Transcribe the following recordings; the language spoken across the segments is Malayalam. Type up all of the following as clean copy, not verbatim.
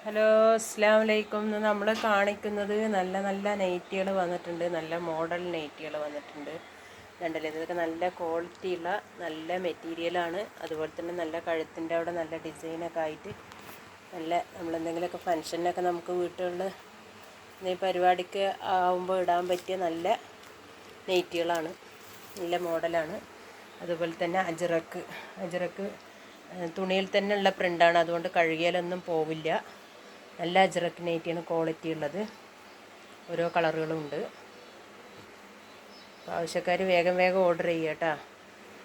ഹലോ, അസ്സലാമു അലൈക്കും. ഇന്ന് നമ്മൾ കാണിക്കുന്നത് നല്ല നല്ല നൈറ്റികൾ വന്നിട്ടുണ്ട്. നല്ല മോഡൽ നൈറ്റികൾ വന്നിട്ടുണ്ട്. കണ്ടില്ലേ, ഇതൊക്കെ നല്ല ക്വാളിറ്റിയുള്ള നല്ല മെറ്റീരിയലാണ്. അതുപോലെ തന്നെ നല്ല കഴുത്തിൻ്റെ അവിടെ നല്ല ഡിസൈനൊക്കെ ആയിട്ട് നല്ല നമ്മളെന്തെങ്കിലുമൊക്കെ ഫങ്ഷനൊക്കെ നമുക്ക് വീട്ടുകളിൽ പരിപാടിക്ക് ആകുമ്പോൾ ഇടാൻ പറ്റിയ നല്ല നൈറ്റികളാണ്. നല്ല മോഡലാണ്. അതുപോലെ തന്നെ അജ്രക്ക് തുണിയിൽ തന്നെ ഉള്ള പ്രിൻ്റാണ്. അതുകൊണ്ട് കഴുകിയാലൊന്നും പോവില്ല. നല്ല അജ്രക്ക് നൈറ്റിയാണ്, ക്വാളിറ്റി ഉള്ളത്. ഓരോ കളറുകളും ഉണ്ട്. ആവശ്യക്കാർ വേഗം വേഗം ഓർഡർ ചെയ്യുക കേട്ടോ.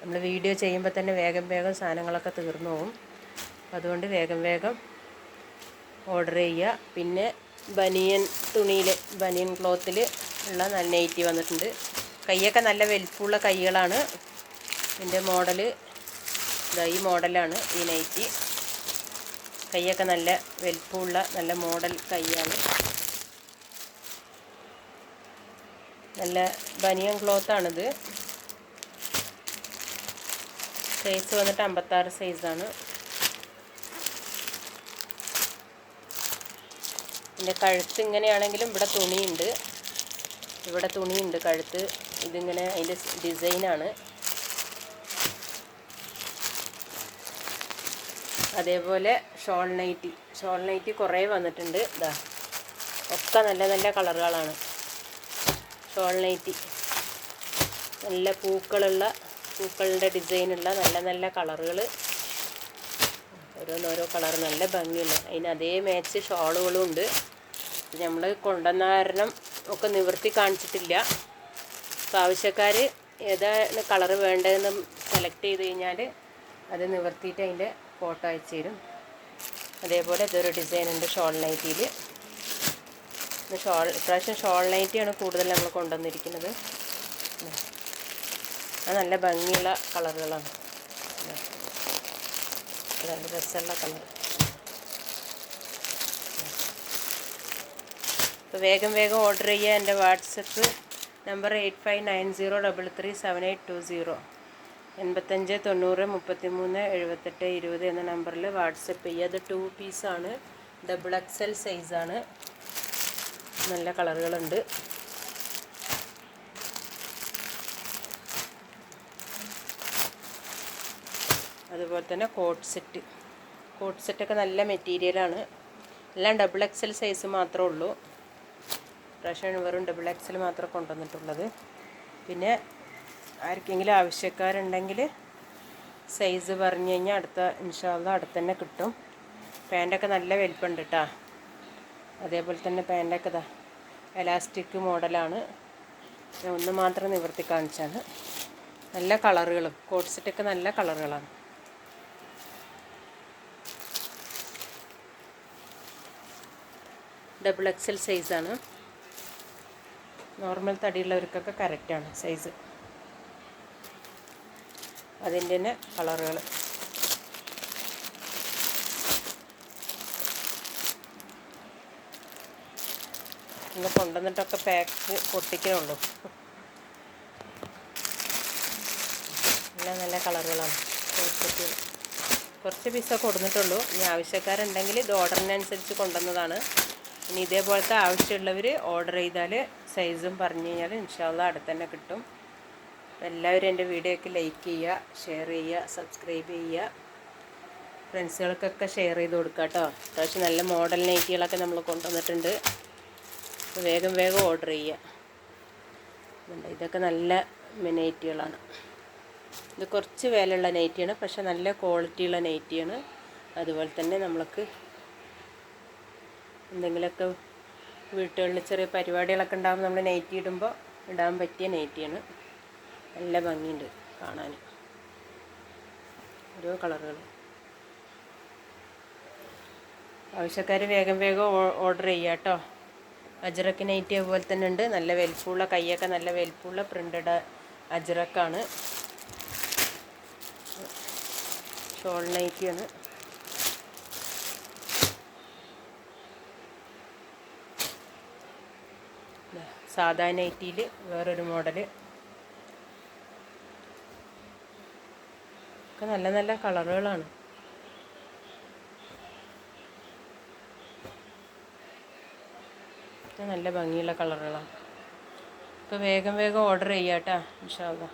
നമ്മൾ വീഡിയോ ചെയ്യുമ്പോൾ തന്നെ വേഗം വേഗം സാധനങ്ങളൊക്കെ തീർന്നു പോകും. അതുകൊണ്ട് വേഗം വേഗം ഓർഡർ ചെയ്യുക. പിന്നെ ബനിയൻ തുണിയിൽ, ബനിയൻ ക്ലോത്തിൽ ഉള്ള നല്ല നൈറ്റി വന്നിട്ടുണ്ട്. കൈയൊക്കെ നല്ല വലിപ്പമുള്ള കൈകളാണ്. ഇതിൻ്റെ മോഡൽ ഈ മോഡലാണ് ഈ നൈറ്റി. കൈയൊക്കെ നല്ല വലിപ്പമുള്ള നല്ല മോഡൽ കൈയാണ്. നല്ല ബനിയൻ ക്ലോത്താണിത്. സൈസ് വന്നിട്ട് 56 സൈസാണ്. ഇതിൻ്റെ കഴുത്ത് ഇങ്ങനെയാണെങ്കിലും ഇവിടെ തുണിയുണ്ട് കഴുത്ത്. ഇതിങ്ങനെ അതിൻ്റെ ഡിസൈനാണ്. അതേപോലെ ഷോൾ നൈറ്റി കുറേ വന്നിട്ടുണ്ട്. ഇതാ ഒക്കെ നല്ല നല്ല കളറുകളാണ്. ഷോൾ നൈറ്റി നല്ല പൂക്കളുടെ ഡിസൈനുള്ള നല്ല നല്ല കളറുകൾ. ഓരോന്നോരോ കളർ നല്ല ഭംഗിയുള്ള, അതിന് അതേ മാച്ച് ഷോളുകളും ഉണ്ട്. നമ്മൾ കൊണ്ടുവന്ന കാരണം ഒക്കെ നിവർത്തി കാണിച്ചിട്ടില്ല. അപ്പോൾ ആവശ്യക്കാർ ഏതാണ് കളറ് വേണ്ടതെന്ന് സെലക്ട് ചെയ്ത് കഴിഞ്ഞാൽ അത് നിവർത്തിയിട്ട് അതിൻ്റെ ഫോട്ടോ അയച്ചു തരും. അതേപോലെ ഇതൊരു ഡിസൈൻ ഉണ്ട് ഷോൾ നൈറ്റിയിൽ. ഇപ്രാവശ്യം ഷോൾ നൈറ്റിയാണ് കൂടുതൽ നമ്മൾ കൊണ്ടുവന്നിരിക്കുന്നത്. അത് നല്ല ഭംഗിയുള്ള കളറുകളാണ്. നല്ല രസമുള്ള കളർ. അപ്പോൾ വേഗം വേഗം ഓർഡർ ചെയ്യുക. എൻ്റെ വാട്സപ്പ് നമ്പർ 8590337820 85 90 33 78 20 എന്ന നമ്പറിൽ വാട്സപ്പ് ചെയ്യുക. അത് 2 പീസാണ്, XXL സൈസാണ്. നല്ല കളറുകളുണ്ട്. അതുപോലെ തന്നെ കോട്ട് സെറ്റൊക്കെ നല്ല മെറ്റീരിയലാണ്. എല്ലാം XXL സൈസ് മാത്രമേ ഉള്ളൂ. പ്രാവശ്യം വെറും XXL മാത്രമേ കൊണ്ടുവന്നിട്ടുള്ളത്. പിന്നെ ആർക്കെങ്കിലും ആവശ്യക്കാരുണ്ടെങ്കിൽ സൈസ് പറഞ്ഞു കഴിഞ്ഞാൽ ഇൻഷാ അല്ലാഹ് അടുത്ത് തന്നെ കിട്ടും. പാൻറ്റൊക്കെ നല്ല വലിപ്പമുണ്ട് കേട്ടോ. അതേപോലെ തന്നെ പാൻറ്റൊക്കെ ഇതാ എലാസ്റ്റിക് മോഡലാണ്. ഞാൻ ഒന്ന് മാത്രം നിവർത്തി കാണിച്ചാണ്. നല്ല കളറുകളും കോട്ട് സെറ്റൊക്കെ നല്ല കളറുകളാണ്. XXL സൈസാണ്. നോർമൽ തടിയുള്ളവർക്കൊക്കെ കറക്റ്റാണ് സൈസ്. അതിൻ്റെ തന്നെ കളറുകൾ. ഇന്ന് കൊണ്ടുവന്നിട്ടൊക്കെ പാക്ക് പൊട്ടിക്കണുള്ളൂ. എല്ലാം നല്ല കളറുകളാണ്. കുറച്ച് പീസൊക്കെ കൊടുത്തിട്ടുള്ളൂ. ഇനി ആവശ്യക്കാരുണ്ടെങ്കിൽ ഇത് ഓർഡറിനനുസരിച്ച് കൊണ്ടുവന്നതാണ്. ഇനി ഇതേപോലത്തെ ആവശ്യമുള്ളവർ ഓർഡർ ചെയ്താൽ സൈസും പറഞ്ഞു കഴിഞ്ഞാൽ ഇൻഷാ അല്ലാഹ് അടുത്ത് തന്നെ കിട്ടും. എല്ലാവരും എൻ്റെ വീഡിയോയ്ക്ക് ലൈക്ക് ചെയ്യുക, ഷെയർ ചെയ്യുക, സബ്സ്ക്രൈബ് ചെയ്യുക. ഫ്രണ്ട്സുകൾക്കൊക്കെ ഷെയർ ചെയ്ത് കൊടുക്കുക കേട്ടോ. അത്യാവശ്യം നല്ല മോഡൽ നൈറ്റികളൊക്കെ നമ്മൾ കൊണ്ടുവന്നിട്ടുണ്ട്. അപ്പോൾ വേഗം വേഗം ഓർഡർ ചെയ്യുക. ഇതൊക്കെ നല്ല നൈറ്റികളാണ്. ഇത് കുറച്ച് വിലയുള്ള നൈറ്റിയാണ്, പക്ഷെ നല്ല ക്വാളിറ്റിയുള്ള നൈറ്റിയാണ്. അതുപോലെ തന്നെ നമ്മൾക്ക് എന്തെങ്കിലുമൊക്കെ വീട്ടുകളിൽ ചെറിയ പരിപാടികളൊക്കെ ഉണ്ടാകുമ്പോൾ നമ്മൾ നൈറ്റി ഇടുമ്പോൾ ഇടാൻ പറ്റിയ നൈറ്റിയാണ്. നല്ല ഭംഗിയുണ്ട് കാണാൻ. ഓരോ കളറുകൾ. ആവശ്യക്കാർ വേഗം വേഗം ഓർഡർ ചെയ്യുക കേട്ടോ. അജ്രക്ക് നൈറ്റി അതുപോലെ തന്നെ ഉണ്ട്. നല്ല വലിപ്പമുള്ള കൈയൊക്കെ നല്ല വലിപ്പമുള്ള പ്രിൻ്റഡ് അജ്രക്കാണ്. ഷോൾ നൈറ്റിയാണ്. സാധാ നൈറ്റിയിൽ വേറൊരു മോഡല്. ഒക്കെ നല്ല നല്ല കളറുകളാണ്. നല്ല ഭംഗിയുള്ള കളറുകളാണ്. ഇപ്പോൾ വേഗം വേഗം ഓർഡർ ചെയ്യാം കേട്ടോ ഇൻഷാ അല്ലാ.